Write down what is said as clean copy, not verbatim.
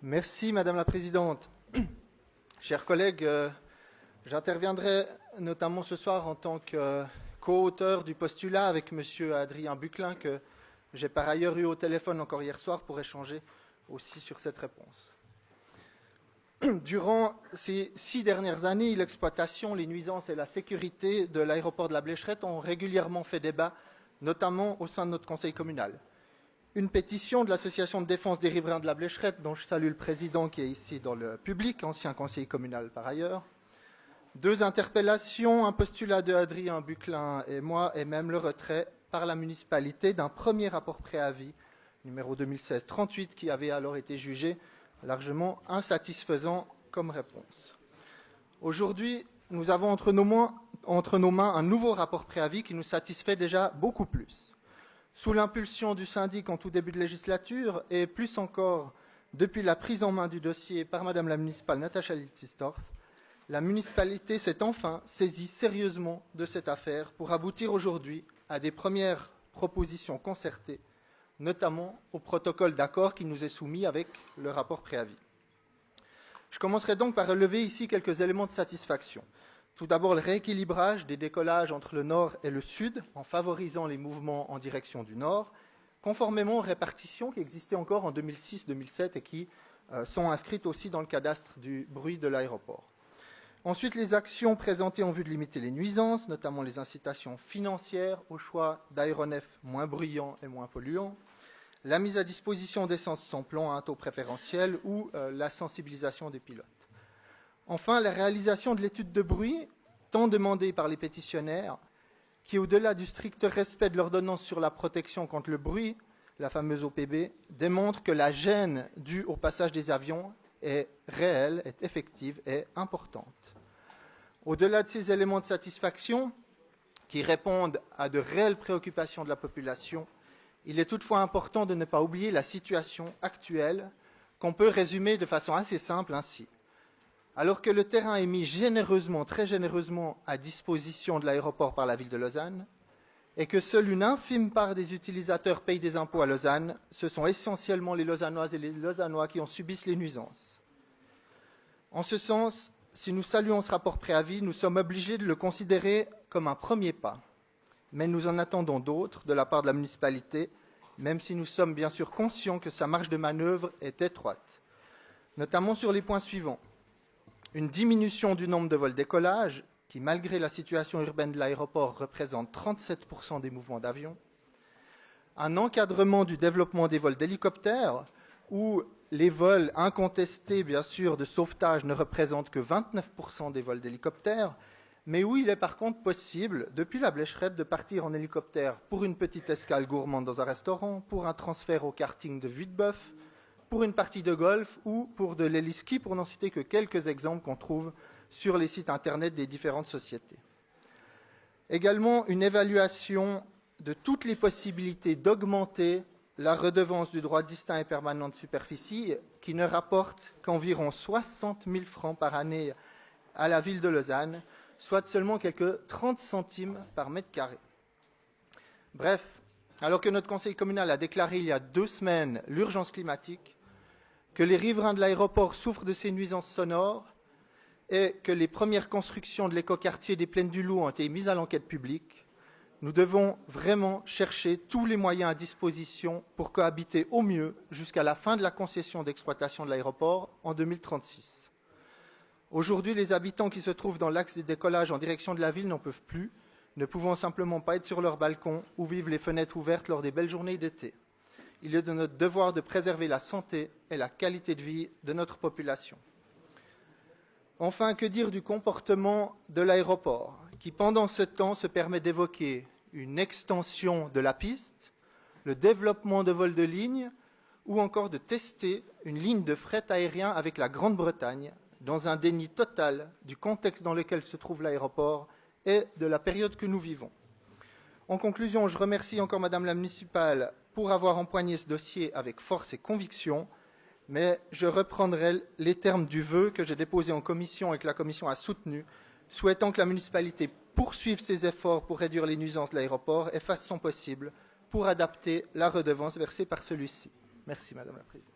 Merci Madame la Présidente. Chers collègues, j'interviendrai notamment ce soir en tant que co-auteur du postulat avec Monsieur Adrien Buclin, que j'ai par ailleurs eu au téléphone encore hier soir pour échanger aussi sur cette réponse. Durant ces 6 dernières années, l'exploitation, les nuisances et la sécurité de l'aéroport de la Blécherette ont régulièrement fait débat, notamment au sein de notre conseil communal. Une pétition de l'association de défense des riverains de la Blécherette, dont je salue le président qui est ici dans le public, ancien conseiller communal par ailleurs, 2 interpellations, un postulat de Adrien Buclin et moi, et même le retrait par la municipalité d'un premier rapport préavis, numéro 2016-38, qui avait alors été jugé largement insatisfaisant comme réponse. Aujourd'hui, nous avons entre nos mains un nouveau rapport préavis qui nous satisfait déjà beaucoup plus. Sous l'impulsion du syndic en tout début de législature, et plus encore depuis la prise en main du dossier par Madame la municipale Natacha Litzistorf, la municipalité s'est enfin saisie sérieusement de cette affaire pour aboutir aujourd'hui à des premières propositions concertées, notamment au protocole d'accord qui nous est soumis avec le rapport préavis. Je commencerai donc par relever ici quelques éléments de satisfaction. Tout d'abord, le rééquilibrage des décollages entre le nord et le sud, en favorisant les mouvements en direction du nord, conformément aux répartitions qui existaient encore en 2006-2007 et qui sont inscrites aussi dans le cadastre du bruit de l'aéroport. Ensuite, les actions présentées en vue de limiter les nuisances, notamment les incitations financières au choix d'aéronefs moins bruyants et moins polluants, la mise à disposition d'essence sans plomb à un taux préférentiel ou la sensibilisation des pilotes. Enfin, la réalisation de l'étude de bruit, tant demandée par les pétitionnaires, qui, au-delà du strict respect de l'ordonnance sur la protection contre le bruit, la fameuse OPB, démontre que la gêne due au passage des avions est réelle, est effective et importante. Au-delà de ces éléments de satisfaction, qui répondent à de réelles préoccupations de la population, il est toutefois important de ne pas oublier la situation actuelle, qu'on peut résumer de façon assez simple ainsi. Alors que le terrain est mis généreusement, très généreusement, à disposition de l'aéroport par la ville de Lausanne, et que seule une infime part des utilisateurs payent des impôts à Lausanne, ce sont essentiellement les Lausannoises et les Lausannois qui en subissent les nuisances. En ce sens, si nous saluons ce rapport préavis, nous sommes obligés de le considérer comme un premier pas. Mais nous en attendons d'autres de la part de la municipalité, même si nous sommes bien sûr conscients que sa marge de manœuvre est étroite, notamment sur les points suivants. Une diminution du nombre de vols décollage, qui malgré la situation urbaine de l'aéroport représente 37% des mouvements d'avion, un encadrement du développement des vols d'hélicoptères, où les vols incontestés, bien sûr, de sauvetage ne représentent que 29% des vols d'hélicoptères, mais où il est par contre possible, depuis la Blécherette, de partir en hélicoptère pour une petite escale gourmande dans un restaurant, pour un transfert au karting de Vuiteboeuf, pour une partie de golf ou pour de l'héliski, pour n'en citer que quelques exemples qu'on trouve sur les sites internet des différentes sociétés. Également, une évaluation de toutes les possibilités d'augmenter la redevance du droit distinct et permanent de superficie, qui ne rapporte qu'environ 60 000 francs par année à la ville de Lausanne, soit seulement quelques 30 centimes par mètre carré. Bref, alors que notre conseil communal a déclaré il y a 2 semaines l'urgence climatique, que les riverains de l'aéroport souffrent de ces nuisances sonores et que les premières constructions de l'écoquartier des Plaines du Loup ont été mises à l'enquête publique, nous devons vraiment chercher tous les moyens à disposition pour cohabiter au mieux jusqu'à la fin de la concession d'exploitation de l'aéroport en 2036. Aujourd'hui, les habitants qui se trouvent dans l'axe des décollages en direction de la ville n'en peuvent plus, ne pouvant simplement pas être sur leur balcon ou vivre les fenêtres ouvertes lors des belles journées d'été. Il est de notre devoir de préserver la santé et la qualité de vie de notre population. Enfin, que dire du comportement de l'aéroport, qui pendant ce temps se permet d'évoquer une extension de la piste, le développement de vols de ligne, ou encore de tester une ligne de fret aérien avec la Grande-Bretagne, dans un déni total du contexte dans lequel se trouve l'aéroport et de la période que nous vivons. En conclusion, je remercie encore Madame la municipale pour avoir empoigné ce dossier avec force et conviction, mais je reprendrai les termes du vœu que j'ai déposé en commission et que la commission a soutenu, souhaitant que la municipalité poursuive ses efforts pour réduire les nuisances de l'aéroport et fasse son possible pour adapter la redevance versée par celui-ci. Merci Madame la Présidente.